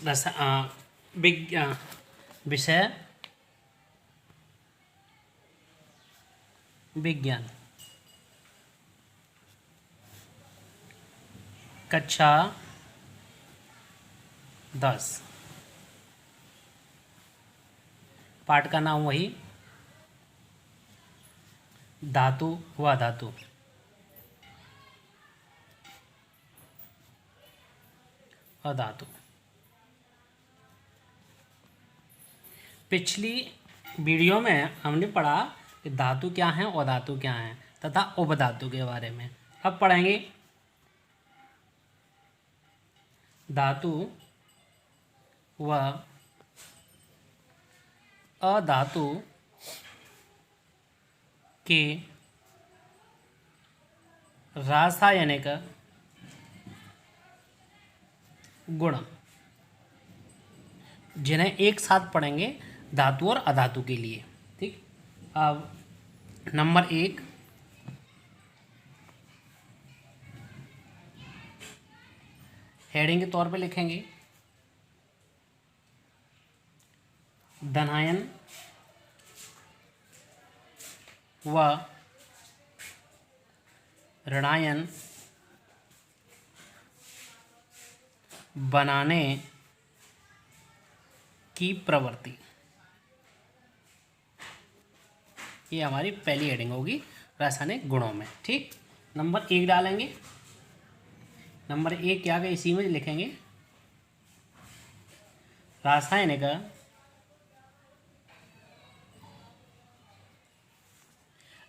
रस विषय विज्ञान, कक्षा 10। पाठ का नाम वही, धातु व अधातु। अधातु। पिछली वीडियो में हमने पढ़ा कि धातु क्या हैं और अधातु क्या हैं तथा उपधातु के बारे में। अब पढ़ेंगे धातु व अधातु के रासायनिक गुण, जिन्हें एक साथ पढ़ेंगे धातु और अधातु के लिए। ठीक। अब नंबर 1, हेडिंग के तौर पे लिखेंगे धनायन व ऋणायन बनाने की प्रवृत्ति। ये हमारी पहली हेडिंग होगी रासायनिक गुणों में। ठीक। नंबर 1 डालेंगे। नंबर 1 क्या है, इसी में लिखेंगे रासायनिक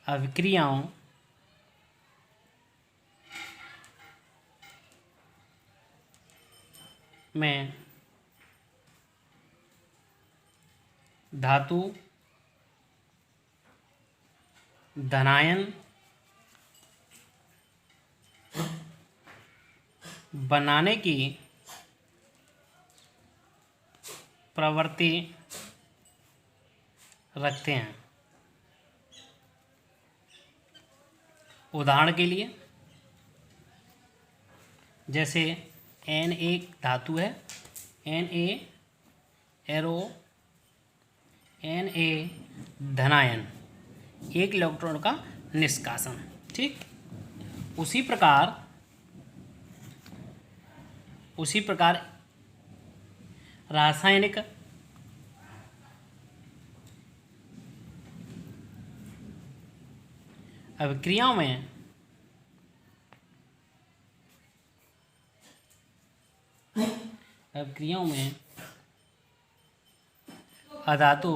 अभिक्रियाओं में धातु धनायन बनाने की प्रवृत्ति रखते हैं। उदाहरण के लिए जैसे Na एक धातु है, Na एरो, Na धनायन, एक इलेक्ट्रॉन का निष्कासन। ठीक। उसी प्रकार रासायनिक अभिक्रियाओं में अधातु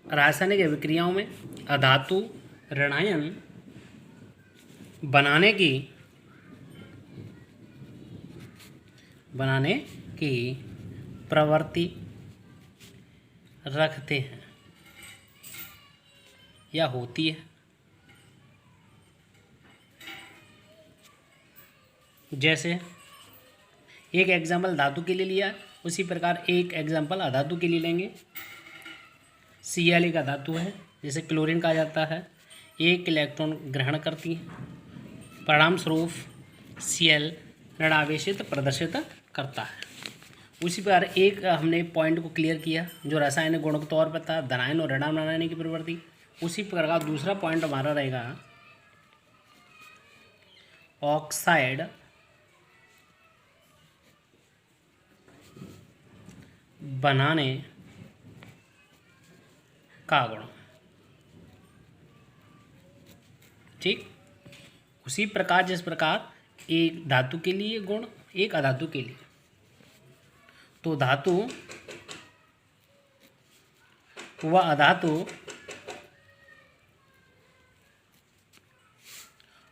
रासायनिक अभिक्रियाओं में अधातु ऋणायन बनाने की प्रवृत्ति रखते हैं या होती है। जैसे एक एग्जाम्पल धातु के लिए लिया, उसी प्रकार एक एग्जाम्पल अधातु के लिए लेंगे। Cl का धातु है, जैसे क्लोरीन कहा जाता है, एक इलेक्ट्रॉन ग्रहण करती है, परिणाम स्वरूप Cl ऋणावेशित प्रदर्शित करता है। उसी प्रकार एक हमने पॉइंट को क्लियर किया जो रासायनिक गुणों के तौर पर था, धनायन और ऋणायन बनाने की प्रवृत्ति। उसी प्रकार दूसरा पॉइंट हमारा रहेगा ऑक्साइड बनाने का गुण। ठीक। उसी प्रकार जिस प्रकार एक धातु के लिए गुण, एक अधातु के लिए, तो धातु व अधातु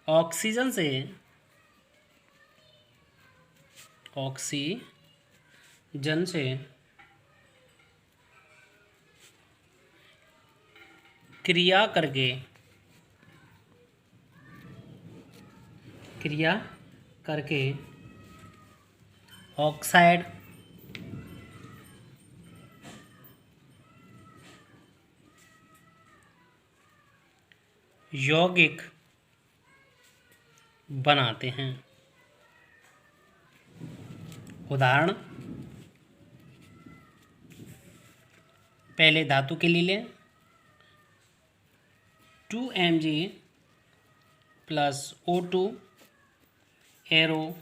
ऑक्सीजन से क्रिया करके ऑक्साइड यौगिक बनाते हैं। उदाहरण, पहले धातु के लिए लें, 2Mg plus O2 arrow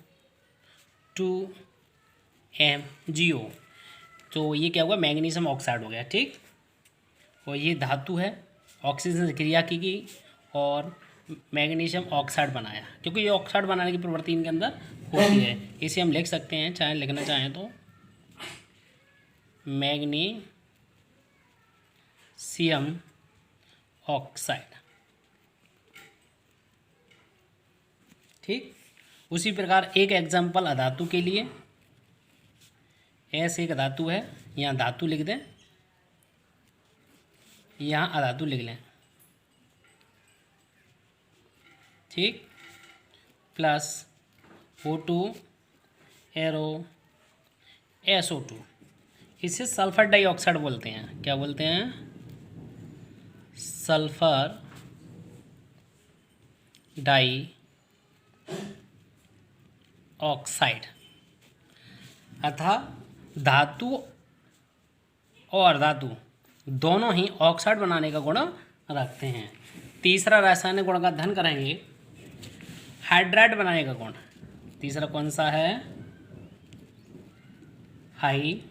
2MgO। तो ये क्या हुआ, मैग्नीशियम ऑक्साइड हो गया, ठीक। और ये धातु है, ऑक्सीजन से क्रिया की गई और मैग्नीशियम ऑक्साइड बनाया, क्योंकि ये ऑक्साइड बनाने की प्रवृत्ति इनके अंदर होती है। इसे हम लिख सकते हैं, चाहे लिखना चाहें तो मैग्नीशियम ऑक्साइड, ठीक। उसी प्रकार एक एग्जाम्पल अधातु के लिए, ऐसे एक धातु है, यहाँ धातु लिख दें, यहाँ अधातु लिख लें, ठीक, प्लस O2 एरो SO2। इसे सल्फर डाइऑक्साइड बोलते हैं। क्या बोलते हैं? Sulphur dioxide. अतः धातु और धातु दोनों ही ऑक्साइड बनाने का गुण रखते हैं। तीसरा रासायनिक गुण का अध्ययन करेंगे, हाइड्राइड बनाने का गुण। तीसरा कौन सा है? हाइड्राइड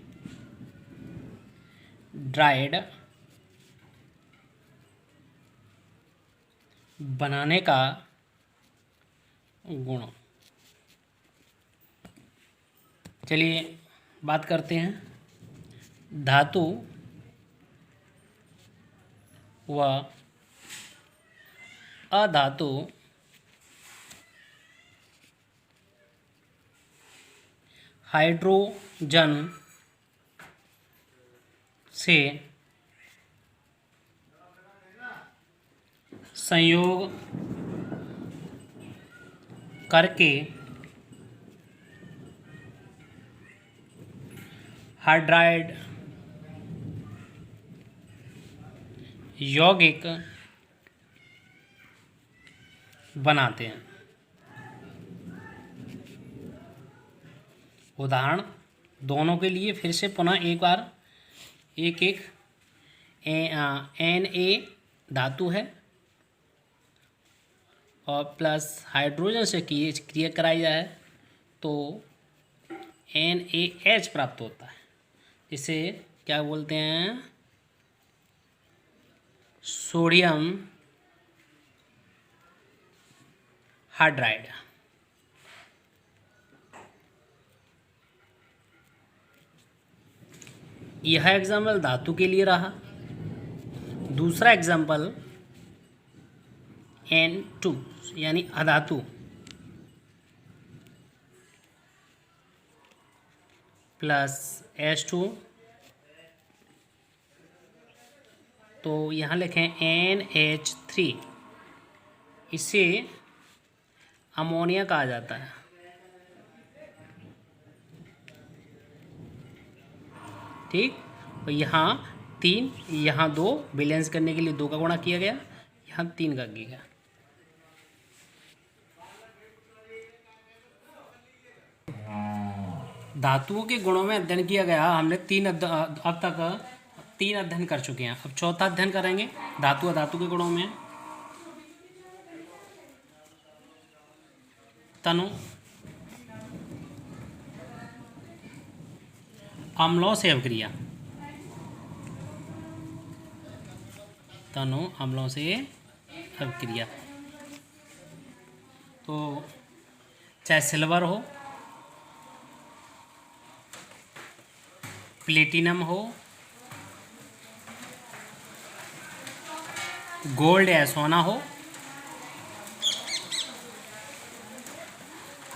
बनाने का गुण। चलिए बात करते हैं धातु व अधातु हाइड्रोजन से संयोग करके हाइड्राइड यौगिक बनाते हैं। उदाहरण दोनों के लिए फिर से पुनः एक बार एक एक Na धातु है और प्लस हाइड्रोजन से क्रिया कराई जाए तो NaH प्राप्त होता है। इसे क्या बोलते हैं? Sodium hydride. यह एग्जाम्पल धातु के लिए रहा। दूसरा एग्जाम्पल N2 यानी अधातु प्लस H2, तो यहाँ लिखें NH3। इसे अमोनिया कहा जाता है, ठीक। तो यहाँ 3, यहाँ 2, बैलेंस करने के लिए 2 का गुणा किया गया, यहाँ 3 का किया गया। धातुओं के गुणों में अध्ययन किया गया। हमने अब तक 3 अध्ययन कर चुके हैं। अब चौथा अध्ययन करेंगे धातु अधातु के गुणों में। तनु अम्लों से अभिक्रिया। तनु अम्लों से अभिक्रिया, तो चाहे सिल्वर हो, प्लेटिनम हो, गोल्ड या सोना हो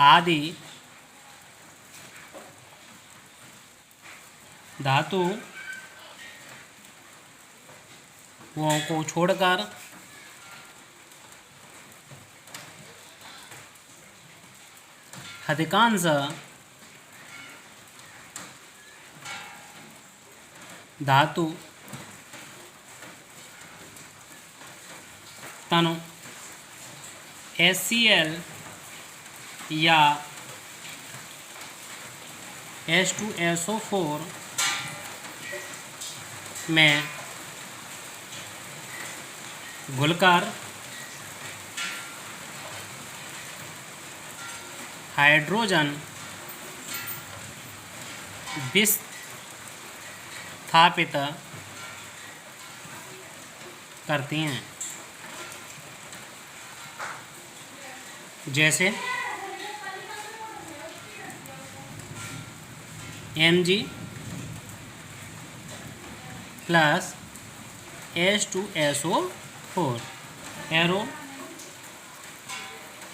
आदि धातु को छोड़कर अधिकांश धातु तनु HCl या H2SO4 में घुलकर हाइड्रोजन विस्थापित करती हैं, जैसे Mg plus H2SO4 arrow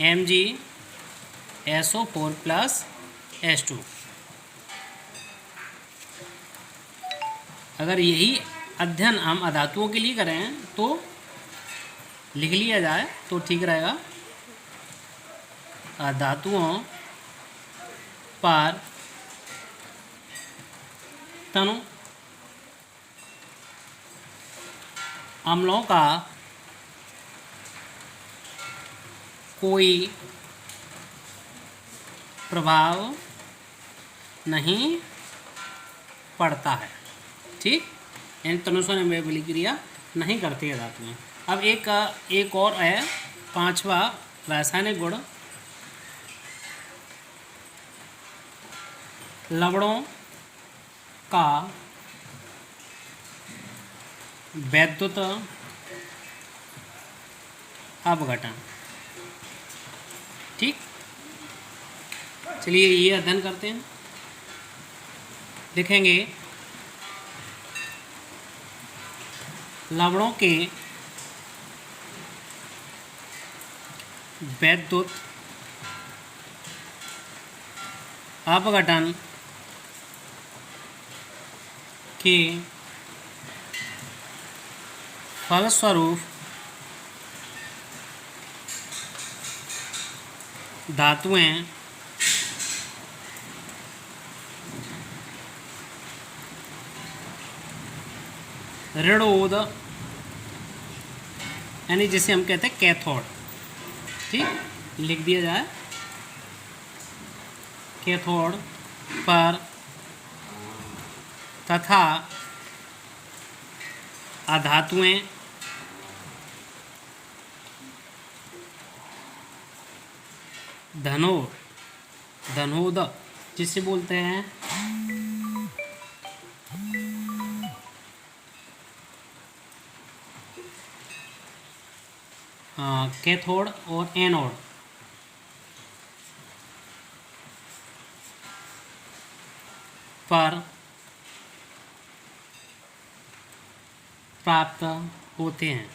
MgSO4 plus H2। अगर यही अध्ययन हम अधातुओं के लिए करें तो लिख लिया जाए तो ठीक रहेगा। अधातुओं पर तनु अम्लों का कोई प्रभाव नहीं पड़ता है, ठीक। इन तनुसों में अभिक्रिया नहीं करती है धातुएं। अब एक और है 5वां रासायनिक गुण, लवणों का वैद्युत अपघटन, ठीक। चलिए ये अध्ययन करते हैं। लिखेंगे लवणों के वैद्युत अपघटन के फलस्वरूप धातुएं ऋणोद यानी जिसे हम कहते हैं कैथोड, ठीक, लिख दिया जाए कैथोड पर तथा अधातुएं धनोद जिसे बोलते हैं कैथोड और एनोड पर प्राप्त होते हैं।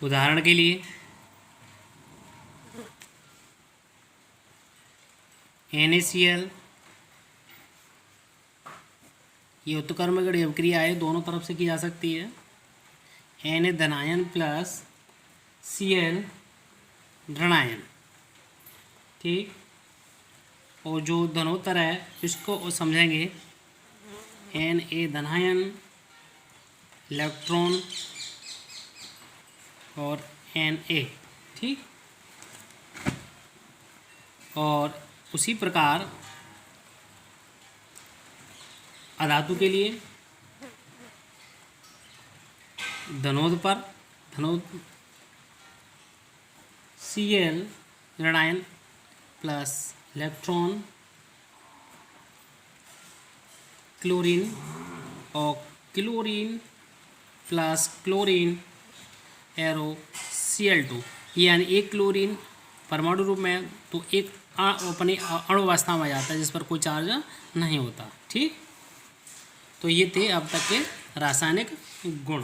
उदाहरण के लिए NaCl, ये उत्कर्मक अभिक्रिया है, दोनों तरफ से की जा सकती है। Na धनायन प्लस Cl ऋणायन, ठीक। और जो धनोत्तर है इसको समझेंगे Na धनायन इलेक्ट्रॉन और Na, ठीक। और उसी प्रकार अधातु के लिए धनोद पर Cl ऋणायन प्लस इलेक्ट्रॉन क्लोरीन और chlorine plus chlorine arrow Cl2, यानी एक क्लोरीन परमाणु रूप में तो एक अपनी अणु अवस्था में आ जाता है जिस पर कोई चार्ज नहीं होता, ठीक। तो ये थे अब तक के रासायनिक गुण।